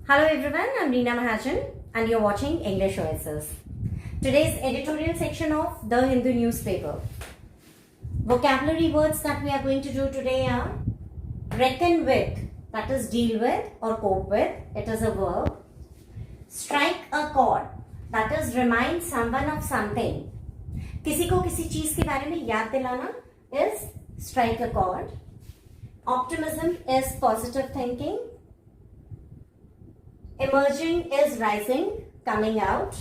Hello everyone, I'm Reena Mahajan and you're watching English Oasis. Today's editorial section of The Hindu newspaper. Vocabulary words that we are going to do today are reckon with, that is deal with or cope with, it is a verb. Strike a chord, that is remind someone of something. किसी को किसी चीज के बारे में याद दिलाना is strike a chord. Optimism is positive thinking. Emerging is rising, coming out.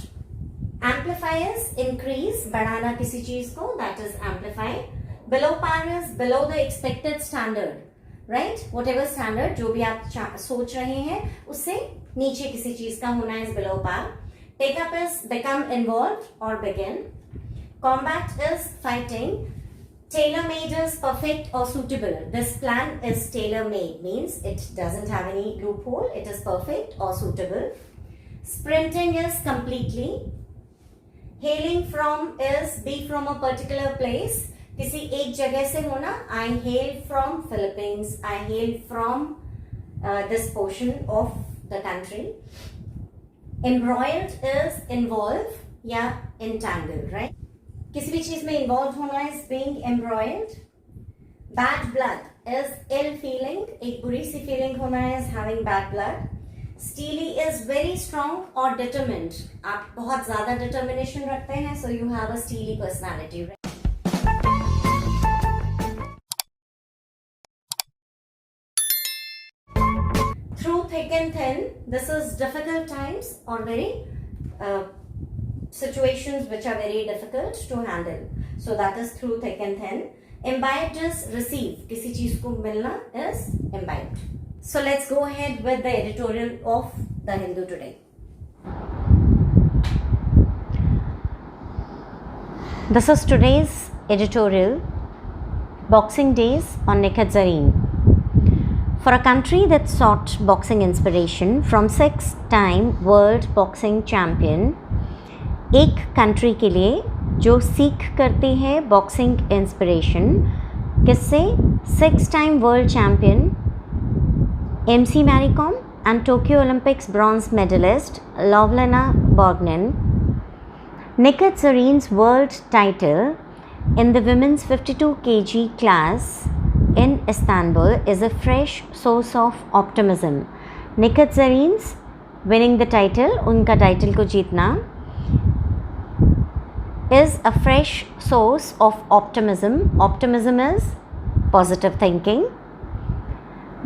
Amplify is increase, बढ़ाना किसी चीज को, that is amplify. Below par is below the expected standard, right? Whatever standard जो भी आप सोच रहे हैं उससे नीचे किसी चीज का होना is below par. Take up is become involved or begin. Combat is fighting. Tailor-made is perfect or suitable. This plan is tailor-made, means it doesn't have any loophole. It is perfect or suitable. Sprinting is completely. Hailing from is be from a particular place. किसी एक जगह से होना. I hail from Philippines. I hail from this portion of the country. Embroiled is involve या entangle, right? किसी भी चीज में इन्वॉल्व होना is being embroiled. Bad blood is ill feeling, एक बुरी सी फीलिंग होना is having bad blood. Steely is very strong or determined. आप बहुत ज्यादा determination रखते हैं, so you have a steely personality. Through thick and thin, this is difficult times or very situations which are very difficult to handle. So that is through thick and thin. Imbibed is receive. किसी चीज को मिलना is imbibed. So let's go ahead with the editorial of The Hindu today. This is today's editorial. Boxing Days on Nikhil Zareen. For a country that sought boxing inspiration from six-time world boxing champion, एक country के लिए जो सीख करती है boxing inspiration किससे? 6-time world champion MC Mary Kom and Tokyo Olympics bronze medalist Lovlena Borgnine. Nikhil Zareen's world title in the women's 52 kg class in Istanbul is a fresh source of optimism. Nikhil Zareen's winning the title, उनका title को जीतना is a fresh source of optimism. Optimism is positive thinking.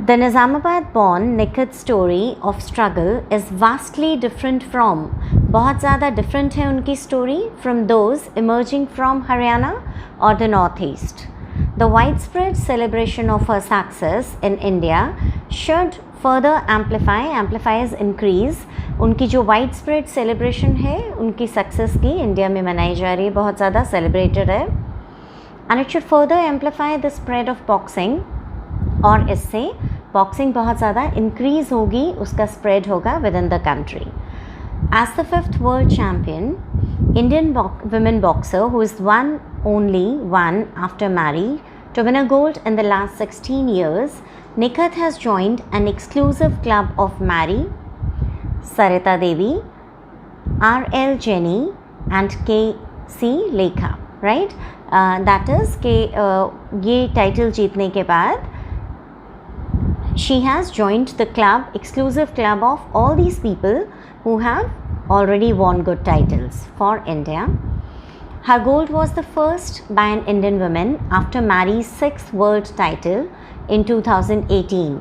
The Nizamabad-born Nikhil's story of struggle is vastly different from, बहुत ज़्यादा different है उनकी story from those emerging from Haryana or the Northeast. The widespread celebration of her success in India should further amplify is increase. उनकी जो wide spread celebration है उनकी success की India में मनाई जा रही है, बहुत ज़्यादा सेलिब्रेटेड है. And it should further amplify the spread of boxing, और इससे बॉक्सिंग बहुत ज़्यादा इंक्रीज होगी, उसका स्प्रेड होगा within the country. As the 5th world champion, Indian women boxer who is only one after marry to win a gold in the last 16 years, Nikhil has joined an exclusive club of Mary, Sarita Devi, R.L. Jenny and K.C. Lekha, right? That is कि ये title जीतने के बाद she has joined the club, exclusive club of all these people who have already won good titles for India. Her gold was the first by an Indian woman after Mary's 6th world title in 2018.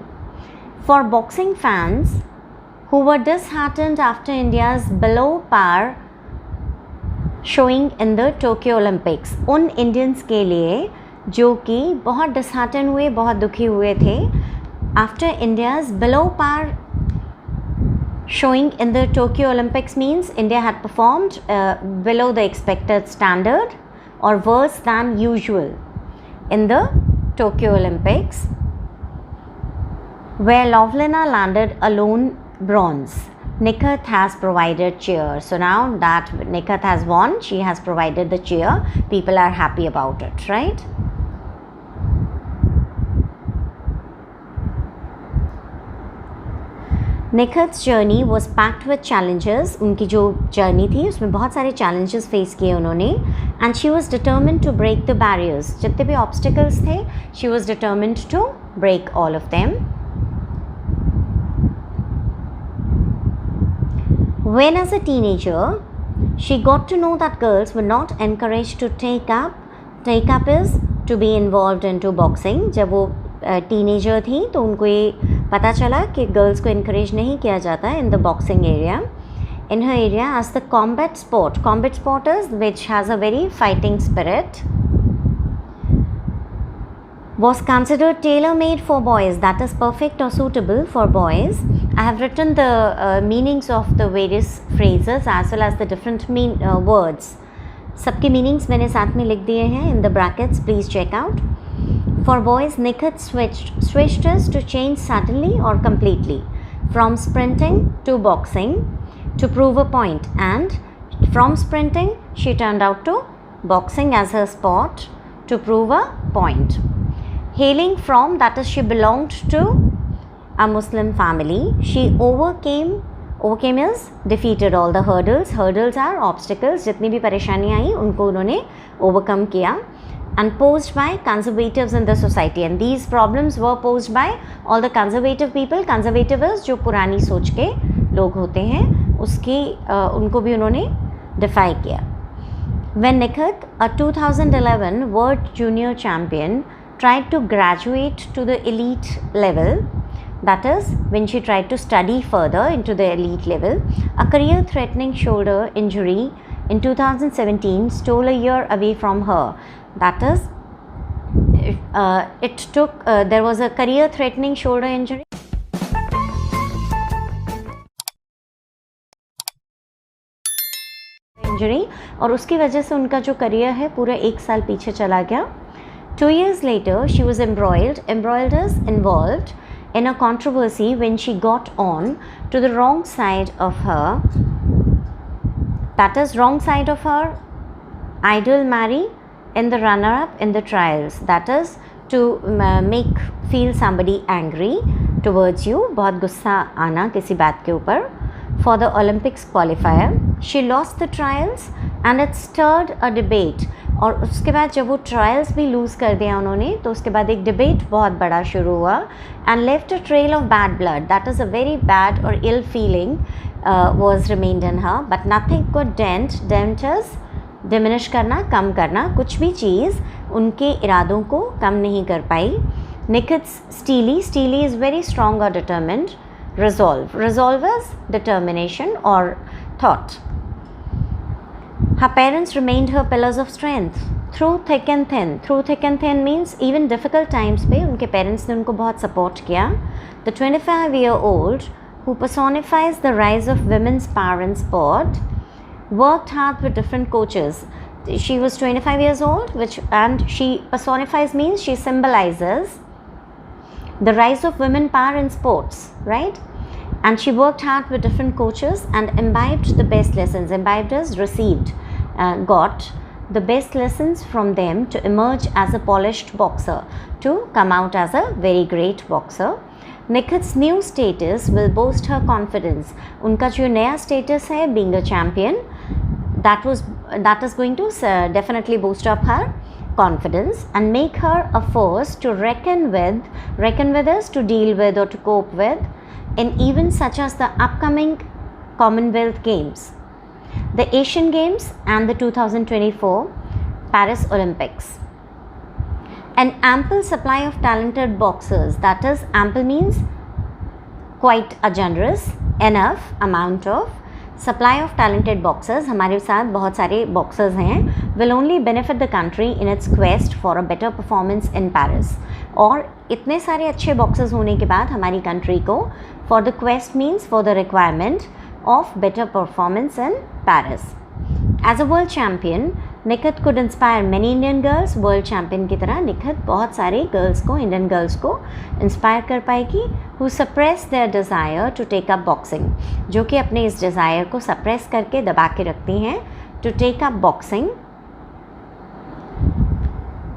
For boxing fans who were disheartened after India's below par showing in the Tokyo Olympics, उन Indians के लिए जो कि बहुत disheartened हुए, बहुत दुखी हुए थे after India's below par showing in the Tokyo Olympics, means India had performed below the expected standard or worse than usual in the Tokyo Olympics, where Lovlena landed a lone bronze. Nikhil has provided cheer. So now that Nikhil has won, she has provided the cheer. People are happy about it, right? निखत's journey was packed with challenges. उनकी जो journey थी उसमें बहुत सारे challenges face किए उन्होंने, and she was determined to break the barriers. जितने भी obstacles थे, she was determined to break all of them. When as a teenager, she got to know that girls were not encouraged to take up is to be involved into boxing. जब वो teenager थी तो उनको ये पता चला कि girls को इनकरेज नहीं किया जाता in the boxing area, in हर area, as the combat sport is which has a very fighting spirit, was considered tailor-made for boys, that is perfect or suitable for boys. I have written the meanings of the various phrases as well as the different words. सबके meanings मैंने साथ में लिख दिए हैं in the brackets, please check out. For boys, Nikhat switched us to change suddenly or completely from sprinting to boxing to prove a point, and from sprinting she turned out to boxing as her sport to prove a point. Hailing from, that is, she belonged to a Muslim family. She overcame is defeated all the hurdles. Hurdles are obstacles. जितनी भी परेशानी आई उनको उन्होंने overcome किया. And posed by conservatives in the society, and these problems were posed by all the conservative people. Conservative is जो पुरानी सोच के लोग होते हैं, उसकी उनको भी उन्होंने defy किया. When Nikhat, a 2011 World Junior Champion, tried to graduate to the elite level, that is, when she tried to study further into the elite level, a career-threatening shoulder injury in 2017 stole a year away from her. That is, there was a career-threatening shoulder injury. और उसकी वजह से उनका जो career है पूरा 1 साल पीछे चला गया. 2 years later, she was embroiled is involved in a controversy when she got on to the wrong side of her, that is, wrong side of her idol marry in the runner-up in the trials, that is, to make feel somebody angry towards you, बहुत गुस्सा आना किसी बात के ऊपर, for the Olympics qualifier. She lost the trials and it stirred a debate. और उसके बाद जब वो ट्रायल्स भी लूज़ कर दिया उन्होंने तो उसके बाद एक डिबेट बहुत बड़ा शुरू हुआ, and left a trail of bad blood, that is, a very bad or ill feeling was remained in her, but nothing could dent us, diminish करना, कम करना, कुछ भी चीज़ उनके इरादों को कम नहीं कर पाई. Nikhat's steely is very strong or determined. Resolve is determination or thought. Her parents remained her pillars of strength through thick and thin. Through thick and thin means even difficult times पे उनके parents ने उनको बहुत support किया. The 25-year-old who personifies the rise of women's power in sport worked hard with different coaches. She was 25 years old, and she personifies means she symbolizes the rise of women power in sports, right? And she worked hard with different coaches and imbibed the best lessons. Imbibed is received, got the best lessons from them to emerge as a polished boxer, to come out as a very great boxer. Nikhat's new status will boost her confidence. उनका जो नया status है being a champion, that is going to definitely boost up her confidence and make her a force to reckon with. Reckon with is to deal with or to cope with in events such as the upcoming Commonwealth Games, the Asian Games and the 2024 Paris Olympics. An ample supply of talented boxers, that is, ample means quite a generous, enough amount of supply of talented boxers, हमारे साथ बहुत सारे boxers हैं, will only benefit the country in its quest for a better performance in Paris. और इतने सारे अच्छे boxers होने के बाद हमारी country को for the quest means for the requirement of better performance in Paris. As a world champion, Nikhat could inspire many Indian girls. World champion की तरह Nikhat बहुत सारे girls को, Indian girls को inspire कर पाएगी, who suppress their desire to take up boxing, जो कि अपने इस desire को suppress करके दबा के रखती हैं, to take up boxing,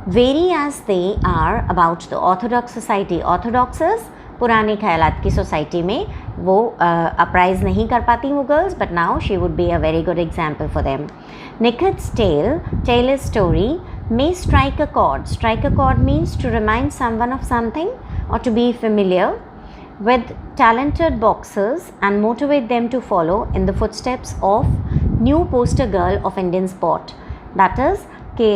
vary as they are about the orthodox society. Orthodox is पुराने ख्यालात की सोसाइटी में, वो अप्राइज नहीं कर पाती वो girls, but now she would be a very good example for them. Nikhit's tale is story may strike a chord. Strike a chord means to remind someone of something or to be familiar with talented boxers and motivate them to follow in the footsteps of new poster girl of Indian sport. That is कि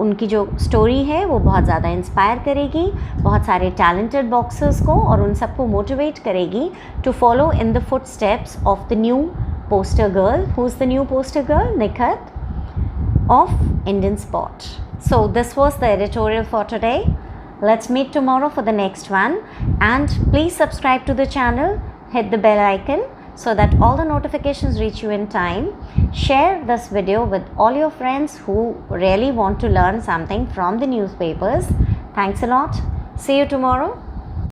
उनकी जो story है वो बहुत ज़्यादा inspire करेगी बहुत सारे टैलेंटेड बॉक्सर्स को और उन सबको मोटिवेट करेगी to follow in the foot steps of the new poster girl. Who is the new poster girl? Nikhat of Indian sport. So this was the editorial for today. Let's meet tomorrow for the next one, and please subscribe to the channel, hit the bell icon so that all the notifications reach you in time. Share this video with all your friends who really want to learn something from the newspapers. Thanks a lot. See you tomorrow.